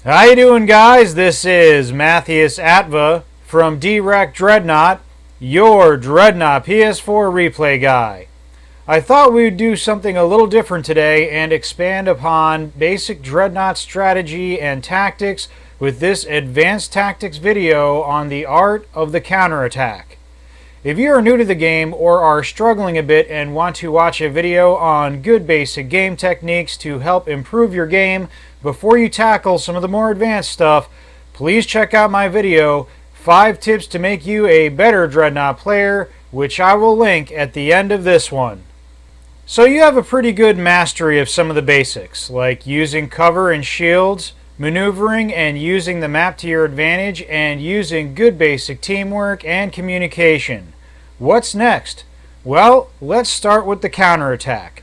How you doing, guys? This is Matthias Atva from Dee Rek Dreadnought, your Dreadnought PS4 replay guy. I thought we would do something a little different today and expand upon basic Dreadnought strategy and tactics with this Advanced Tactics video on the art of the counterattack. If you are new to the game or are struggling a bit and want to watch a video on good basic game techniques to help improve your game before you tackle some of the more advanced stuff, please check out my video, 5 Tips to Make You a Better Dreadnought Player, which I will link at the end of this one. So you have a pretty good mastery of some of the basics, like using cover and shields, maneuvering and using the map to your advantage, and using good basic teamwork and communication. What's next? Well, let's start with the counterattack.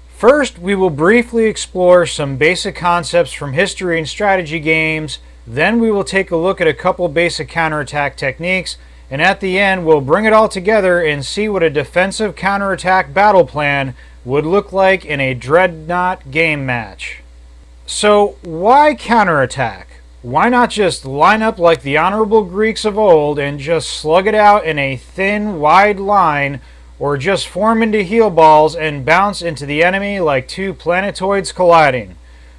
First, we will briefly explore some basic concepts from history and strategy games, then we will take a look at a couple basic counterattack techniques, and at the end we'll bring it all together and see what a defensive counterattack battle plan would look like in a Dreadnought game match. So, why counterattack? Why not just line up like the honorable Greeks of old and just slug it out in a thin, wide line, or just form into heel balls and bounce into the enemy like two planetoids colliding?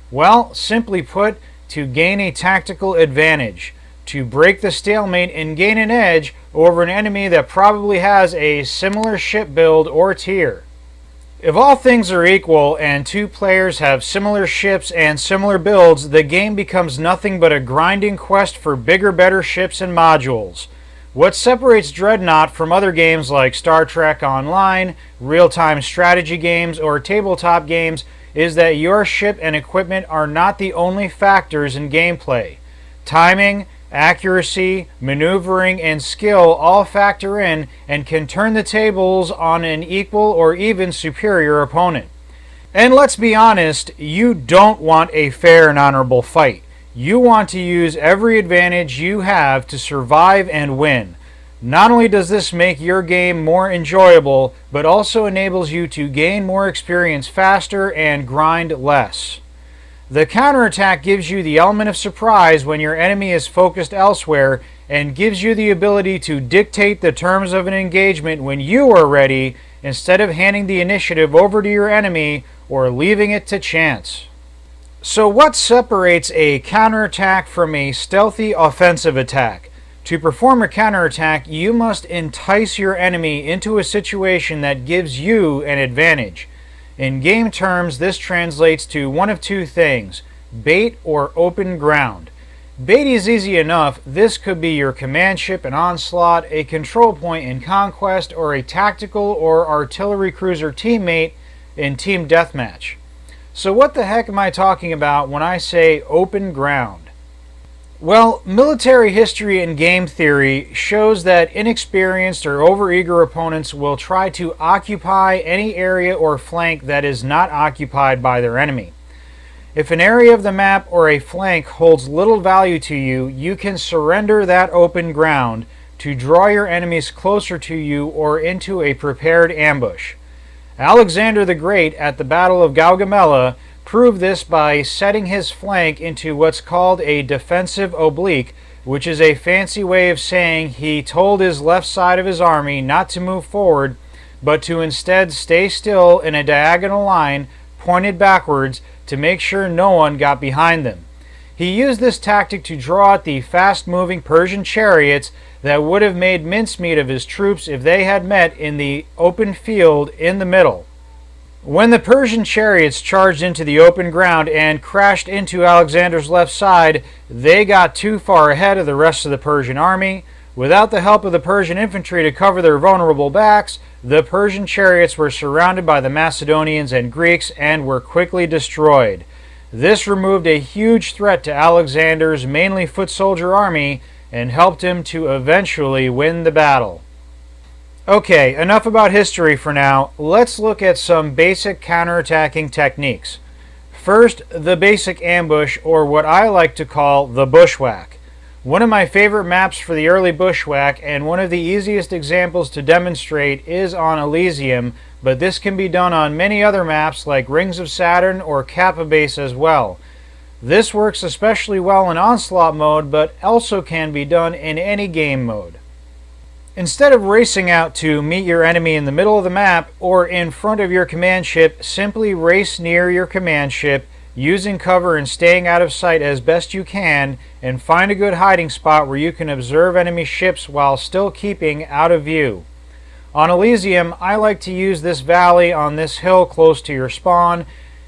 Well, simply put, to gain a tactical advantage, to break the stalemate and gain an edge over an enemy that probably has a similar ship build or tier. If all things are equal and two players have similar ships and similar builds, the game becomes nothing but a grinding quest for bigger, better ships and modules. What separates Dreadnought from other games like Star Trek Online, real-time strategy games, or tabletop games is that your ship and equipment are not the only factors in gameplay. Timing, accuracy, maneuvering, and skill all factor in and can turn the tables on an equal or even superior opponent. And let's be honest, you don't want a fair and honorable fight. You want to use every advantage you have to survive and win. Not only does this make your game more enjoyable, but also enables you to gain more experience faster and grind less. The counterattack gives you the element of surprise when your enemy is focused elsewhere and gives you the ability to dictate the terms of an engagement when you are ready instead of handing the initiative over to your enemy or leaving it to chance. So what separates a counterattack from a stealthy offensive attack? To perform a counterattack, you must entice your enemy into a situation that gives you an advantage. In game terms, this translates to one of two things: bait or open ground. Bait is easy enough. This could be your command ship in Onslaught, a control point in Conquest, or a tactical or artillery cruiser teammate in Team Deathmatch. So what the heck am I talking about when I say open ground? Well, military history and game theory shows that inexperienced or overeager opponents will try to occupy any area or flank that is not occupied by their enemy. If an area of the map or a flank holds little value to you, you can surrender that open ground to draw your enemies closer to you or into a prepared ambush. Alexander the Great at the Battle of Gaugamela proved this by setting his flank into what's called a defensive oblique, which is a fancy way of saying he told his left side of his army not to move forward, but to instead stay still in a diagonal line pointed backwards to make sure no one got behind them. He used this tactic to draw out the fast-moving Persian chariots that would have made mincemeat of his troops if they had met in the open field in the middle. When the Persian chariots charged into the open ground and crashed into Alexander's left side, they got too far ahead of the rest of the Persian army. Without the help of the Persian infantry to cover their vulnerable backs, the Persian chariots were surrounded by the Macedonians and Greeks and were quickly destroyed. This removed a huge threat to Alexander's mainly foot soldier army and helped him to eventually win the battle. Okay, enough about history for now. Let's look at some basic counterattacking techniques. First, the basic ambush, or what I like to call the bushwhack. One of my favorite maps for the early bushwhack, and one of the easiest examples to demonstrate, is on Elysium, but this can be done on many other maps like Rings of Saturn or Kappa Base as well. This works especially well in Onslaught mode, but also can be done in any game mode. Instead of racing out to meet your enemy in the middle of the map or in front of your command ship, simply race near your command ship, using cover and staying out of sight as best you can, and find a good hiding spot where you can observe enemy ships while still keeping out of view. On Elysium, I like to use this valley on this hill close to your spawn,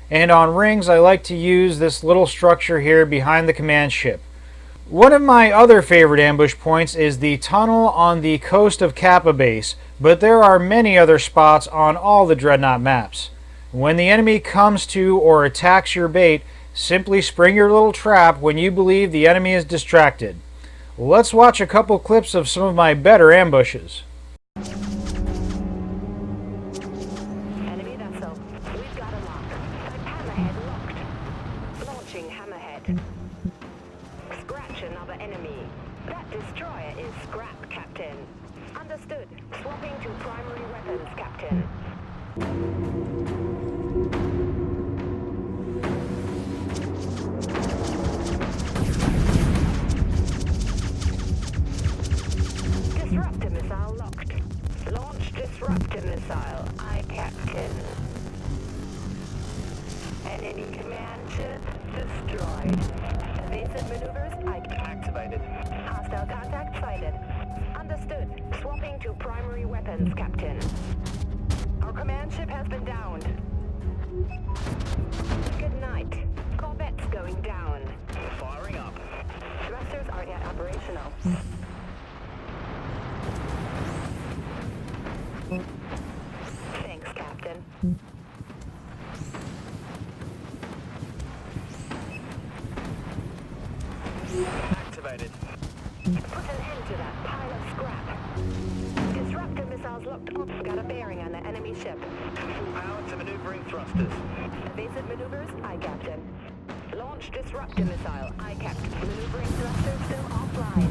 and on Rings I like to use this little structure here behind the command ship. One of my other favorite ambush points is the tunnel on the coast of Kappa Base, but there are many other spots on all the Dreadnought maps. When the enemy comes to or attacks your bait, simply spring your little trap when you believe the enemy is distracted. Let's watch a couple clips of some of my better ambushes. Enemy vessel. We've got a lock. Hammerhead locked. Launching hammerhead. Scratch another enemy. That destroyer is scrap, Captain. Understood. Swapping to primary weapons, Captain. Disruptor missile locked. Launch disruptor missile. Aye, Captain. Enemy command ship destroyed. Evasive maneuvers activated. Hostile contact sighted. Understood. Swapping to primary weapons, Captain. Our command ship has been downed. Good night. Corvette's going down. Firing up. Thrusters aren't yet operational. Thanks, Captain. Activated. Put an end to that pile of scrap. Disruptor missiles locked on. Got a bearing on the enemy ship. Full power to maneuvering thrusters. Evasive maneuvers, aye, Captain. Launch disruptor missile, aye, Captain. Maneuvering thrusters still offline.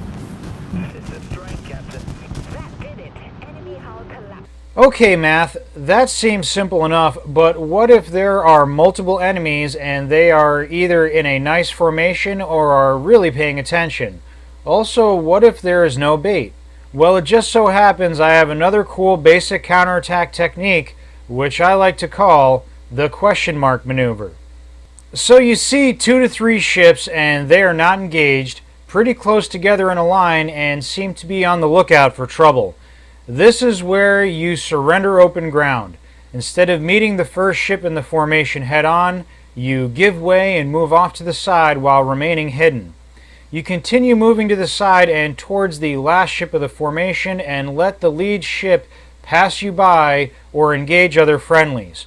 It's a strain, Captain. That did it. Enemy hull collapsed. Okay, Math, that seems simple enough, but what if there are multiple enemies and they are either in a nice formation or are really paying attention? Also, what if there is no bait? Well, it just so happens I have another cool basic counterattack technique, which I like to call the question mark maneuver. So you see 2 to 3 ships and they are not engaged, pretty close together in a line, and seem to be on the lookout for trouble. This is where you surrender open ground. Instead of meeting the first ship in the formation head-on, you give way and move off to the side while remaining hidden. You continue moving to the side and towards the last ship of the formation and let the lead ship pass you by or engage other friendlies.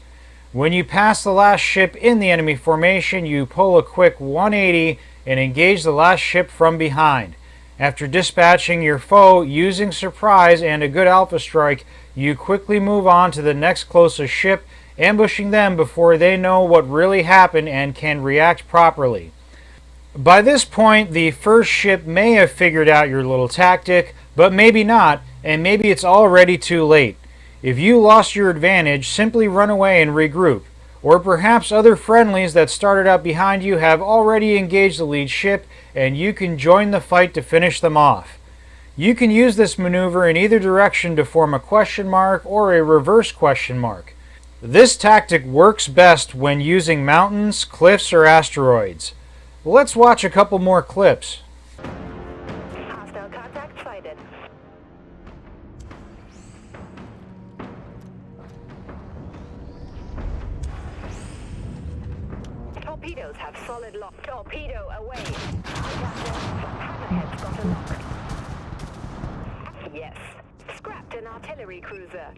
When you pass the last ship in the enemy formation, you pull a quick 180 and engage the last ship from behind. After dispatching your foe using surprise and a good alpha strike, you quickly move on to the next closest ship, ambushing them before they know what really happened and can react properly. By this point, the first ship may have figured out your little tactic, but maybe not, and maybe it's already too late. If you lost your advantage, simply run away and regroup. Or perhaps other friendlies that started out behind you have already engaged the lead ship, and you can join the fight to finish them off. You can use this maneuver in either direction to form a question mark or a reverse question mark. This tactic works best when using mountains, cliffs, or asteroids. Let's watch a couple more clips. Hostile contact sighted. Torpedoes have solid lock. Torpedo away. Hammerhead's got a lock. Yes. Scrapped an artillery cruiser.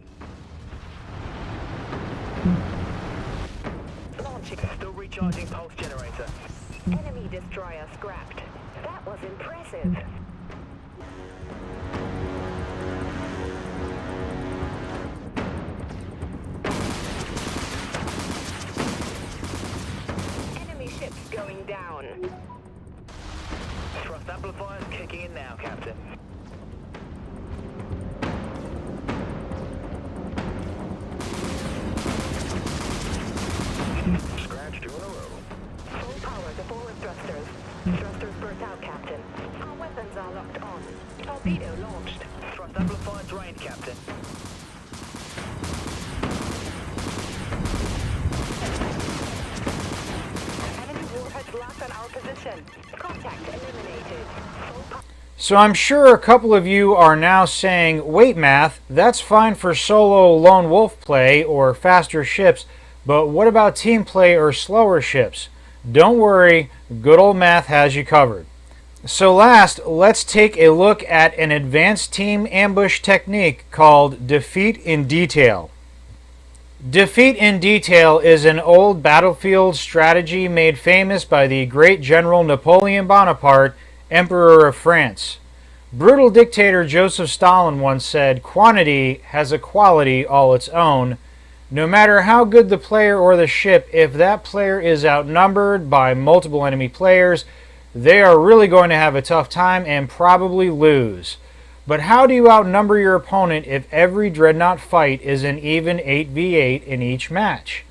Launching. Still recharging pulse generator. Enemy destroyer scrapped. That was impressive. Enemy ships going down. Thrust amplifiers kicking in now, Captain. Scratch 2 in a row. Full power to forward thrusters. Torpedo launched. Thrust amplifiers range, Captain. Enemy warheads locked on our position. Contact eliminated. So I'm sure a couple of you are now saying, wait Math, that's fine for solo lone wolf play or faster ships, but what about team play or slower ships? Don't worry, good old Math has you covered. So last, let's take a look at an advanced team ambush technique called Defeat in Detail. Defeat in Detail is an old battlefield strategy made famous by the great General Napoleon Bonaparte, Emperor of France. Brutal dictator Joseph Stalin once said, "Quantity has a quality all its own." No matter how good the player or the ship, if that player is outnumbered by multiple enemy players, they are really going to have a tough time and probably lose. But how do you outnumber your opponent if every Dreadnought fight is an even 8v8 in each match?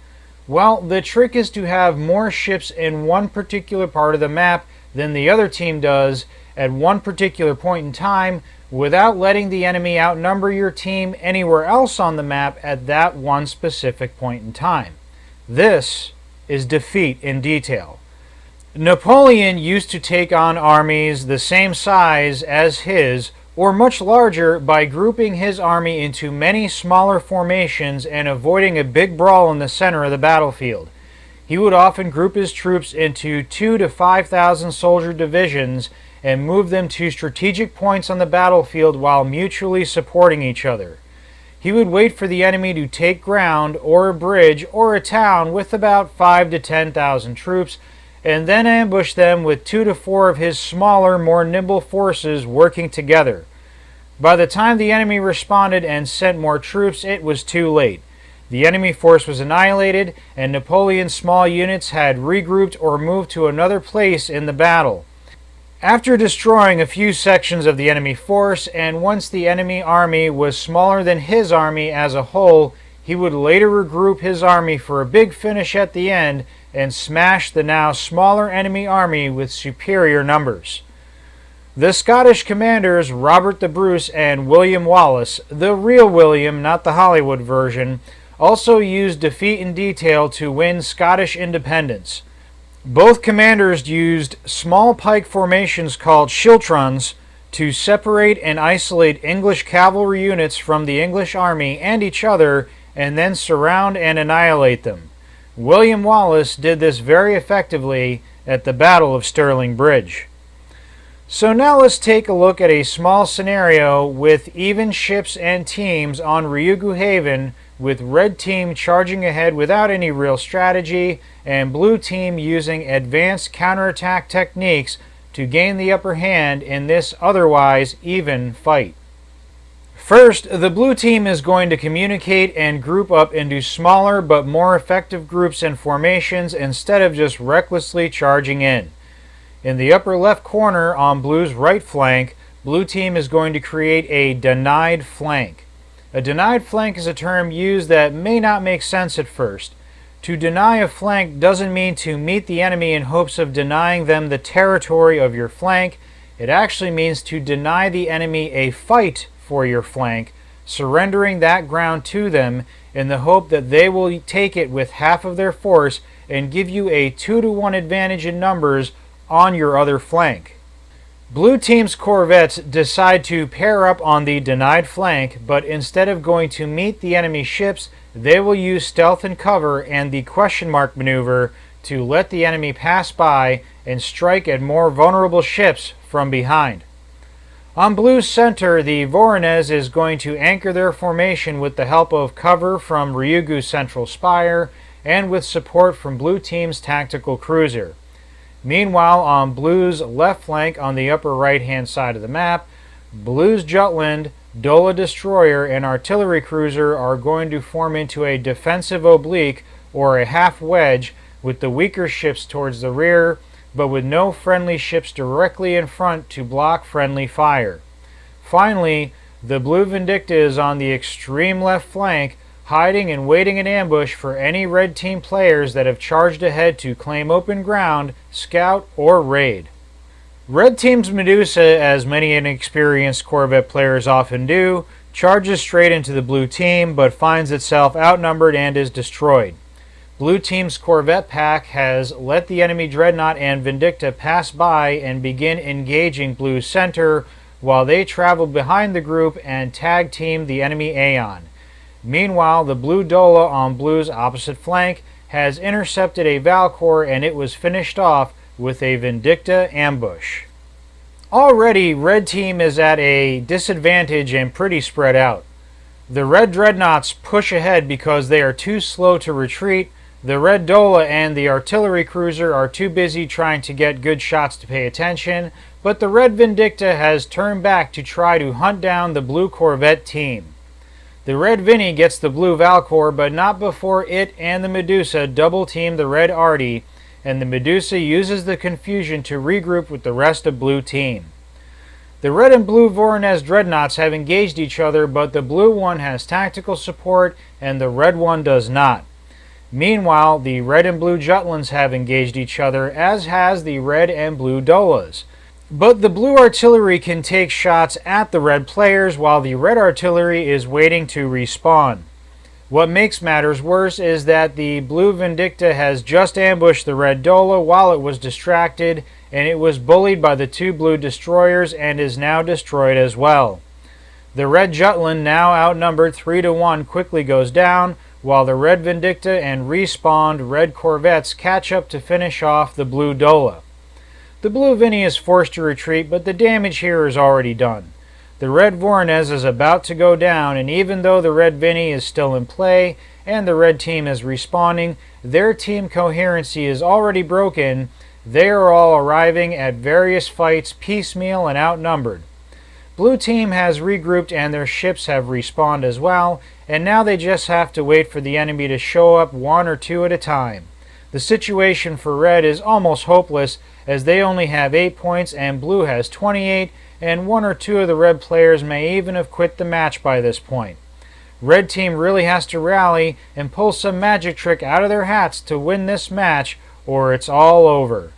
Well, the trick is to have more ships in one particular part of the map than the other team does at one particular point in time without letting the enemy outnumber your team anywhere else on the map at that one specific point in time. This is Defeat in Detail. Napoleon used to take on armies the same size as his or much larger by grouping his army into many smaller formations and avoiding a big brawl in the center of the battlefield. He would often group his troops into 2,000 to 5,000 soldier divisions and move them to strategic points on the battlefield while mutually supporting each other. He would wait for the enemy to take ground or a bridge or a town with about 5,000 to 10,000 troops and then ambush them with 2 to 4 of his smaller, more nimble forces working together. By the time the enemy responded and sent more troops, it was too late. The enemy force was annihilated, and Napoleon's small units had regrouped or moved to another place in the battle. After destroying a few sections of the enemy force, and once the enemy army was smaller than his army as a whole, he would later regroup his army for a big finish at the end and smash the now smaller enemy army with superior numbers. The Scottish commanders Robert the Bruce and William Wallace, the real William, not the Hollywood version, also used Defeat in Detail to win Scottish independence. Both commanders used small pike formations called schiltrons to separate and isolate English cavalry units from the English army and each other and then surround and annihilate them. William Wallace did this very effectively at the Battle of Stirling Bridge. So now let's take a look at a small scenario with even ships and teams on Ryugu Haven, with red team charging ahead without any real strategy and blue team using advanced counterattack techniques to gain the upper hand in this otherwise even fight. First, the blue team is going to communicate and group up into smaller but more effective groups and formations instead of just recklessly charging in. In the upper left corner on blue's right flank, blue team is going to create a denied flank. A denied flank is a term used that may not make sense at first. To deny a flank doesn't mean to meet the enemy in hopes of denying them the territory of your flank. It actually means to deny the enemy a fight for your flank, surrendering that ground to them in the hope that they will take it with half of their force and give you a 2-to-1 advantage in numbers on your other flank. Blue team's corvettes decide to pair up on the denied flank, but instead of going to meet the enemy ships, they will use stealth and cover and the question mark maneuver to let the enemy pass by and strike at more vulnerable ships from behind. On blue's center, the Voronezh is going to anchor their formation with the help of cover from Ryugu's central spire and with support from blue team's tactical cruiser. Meanwhile, on blue's left flank on the upper right-hand side of the map, blue's Jutland, Dola destroyer, and artillery cruiser are going to form into a defensive oblique or a half wedge with the weaker ships towards the rear, but with no friendly ships directly in front to block friendly fire. Finally, the blue Vindicta is on the extreme left flank, hiding and waiting in ambush for any red team players that have charged ahead to claim open ground, scout, or raid. Red Team's Medusa, as many inexperienced Corvette players often do, charges straight into the Blue Team but finds itself outnumbered and is destroyed. Blue Team's Corvette pack has let the enemy Dreadnought and Vindicta pass by and begin engaging Blue's center while they travel behind the group and tag team the enemy Aeon. Meanwhile, the Blue Dola on Blue's opposite flank has intercepted a Valkor and it was finished off with a Vindicta ambush. Already, Red Team is at a disadvantage and pretty spread out. The Red Dreadnoughts push ahead because they are too slow to retreat. The Red Dola and the artillery cruiser are too busy trying to get good shots to pay attention, but the Red Vindicta has turned back to try to hunt down the Blue Corvette team. The Red Vinny gets the Blue Valkor, but not before it and the Medusa double team the Red Artie, and the Medusa uses the confusion to regroup with the rest of Blue Team. The Red and Blue Voronezh Dreadnoughts have engaged each other, but the Blue one has tactical support and the Red one does not. Meanwhile, the Red and Blue Jutlans have engaged each other, as has the Red and Blue Dolas. But the Blue Artillery can take shots at the Red players while the Red Artillery is waiting to respawn. What makes matters worse is that the Blue Vindicta has just ambushed the Red Dola while it was distracted, and it was bullied by the two Blue Destroyers and is now destroyed as well. The Red Jutland, now outnumbered 3-1, quickly goes down, while the Red Vindicta and respawned Red Corvettes catch up to finish off the Blue Dola. The Blue Vinny is forced to retreat, but the damage here is already done. The Red Voronezh is about to go down, and even though the Red Vinny is still in play and the Red Team is respawning, their team coherency is already broken. They are all arriving at various fights piecemeal and outnumbered. Blue Team has regrouped and their ships have respawned as well, and now they just have to wait for the enemy to show up one or two at a time. The situation for Red is almost hopeless, as they only have 8 points and Blue has 28, and one or two of the Red players may even have quit the match by this point. Red Team really has to rally and pull some magic trick out of their hats to win this match, or it's all over.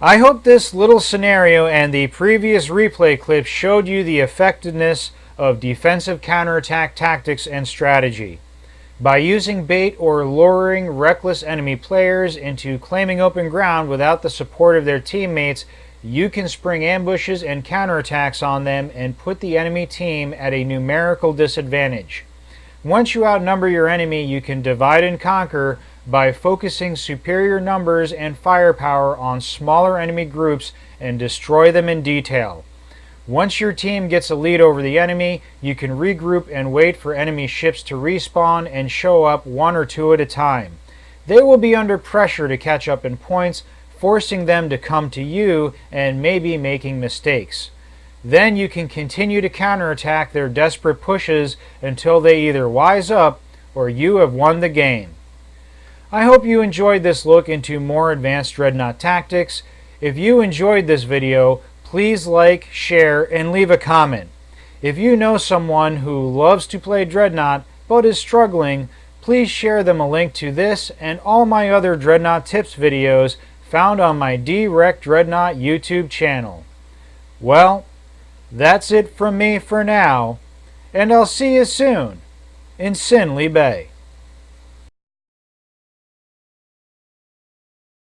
I hope this little scenario and the previous replay clips showed you the effectiveness of defensive counterattack tactics and strategy. By using bait or luring reckless enemy players into claiming open ground without the support of their teammates, you can spring ambushes and counterattacks on them and put the enemy team at a numerical disadvantage. Once you outnumber your enemy, you can divide and conquer by focusing superior numbers and firepower on smaller enemy groups and destroy them in detail. Once your team gets a lead over the enemy, you can regroup and wait for enemy ships to respawn and show up one or two at a time. They will be under pressure to catch up in points, forcing them to come to you and maybe making mistakes. Then you can continue to counterattack their desperate pushes until they either wise up or you have won the game. I hope you enjoyed this look into more advanced Dreadnought tactics. If you enjoyed this video, please like, share, and leave a comment. If you know someone who loves to play Dreadnought but is struggling, please share them a link to this and all my other Dreadnought tips videos found on my Dee Rek Dreadnought YouTube channel. Well, that's it from me for now, and I'll see you soon in Sinley Bay.